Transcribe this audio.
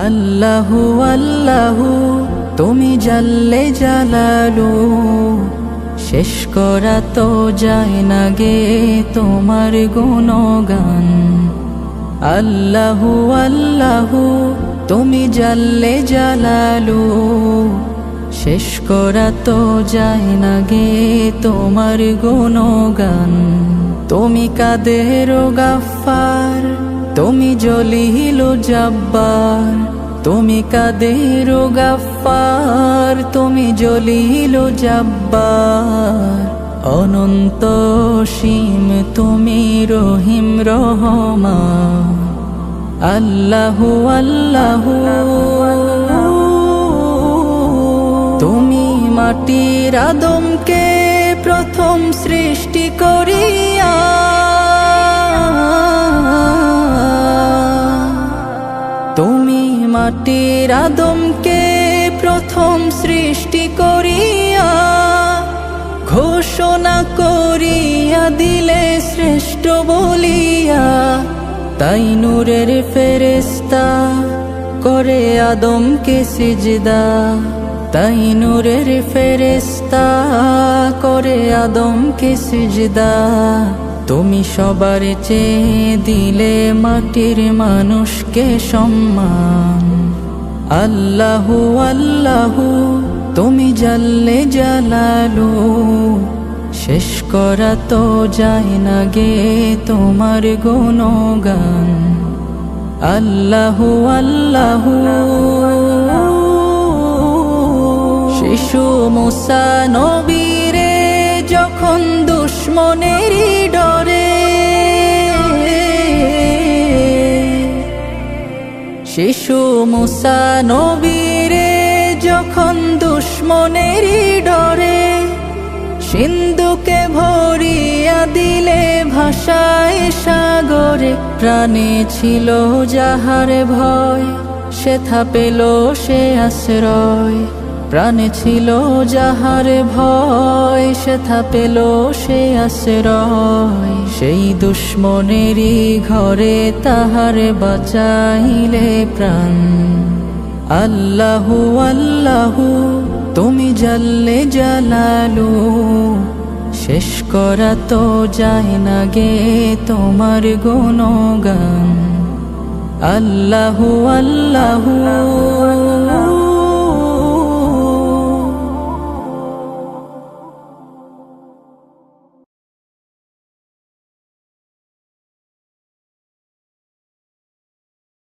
আল্লাহু আল্লাহু তুমি জাল্লে জালালু, শেষ করা তো যায় না গে তোমার গুণগান। আল্লাহু আল্লাহু তুমি জাল্লে জালালু, শেষ করা তো যায় না গে তোমার গুণগান। তুমি কাদের গাফফার, তুমি জলিল জব্বার, তুমি কাদের গাফফার, তুমি জলিল জব্বার। অনন্ত সীম তুমি রহিম রহমান। আল্লাহু আল্লাহু তুমি মাটির আদমকে প্রথম সৃষ্টি করিয়া, তুমি মাটির আদমকে প্রথম সৃষ্টি করিয়া, ঘোষণা করিয়া দিলে শ্রেষ্ঠ বলিয়া। তাই নূরের ফেরেশতা করে আদমকে সিজদা, তাই নূরের ফেরেশতা করে আদমকে সিজদা। তুমি সবার চেয়ে দিলে মাটির মানুষকে সম্মান। আল্লাহু আল্লাহু তুমি জাল্লে জালালু, শেষ করা তো যায় না গে তোমার গুণগান। আল্লাহু আল্লাহু শিশু মুসা নবীরে যখন দুশ্মনেরই ডরে, শিশু মুসা নবীরে যখন দুশ্মনেরই ডরে, সিন্ধুকে ভরিয়া দিলে ভাষায় সাগরে। প্রাণে ছিল যাহার ভয়, সেথা পেল সে আশ্রয়। প্রাণে ছিল যাহার ভয়, সেথা পেল সে আশ্রয়। সেই দুশ্মনেরই ঘরে তাহার বাঁচাইলে প্রাণ। আল্লাহু আল্লাহু তুমি জাল্লে জালালু, শেষ করা তো যায় না গে তোমার গুণগান। আল্লাহু আল্লাহু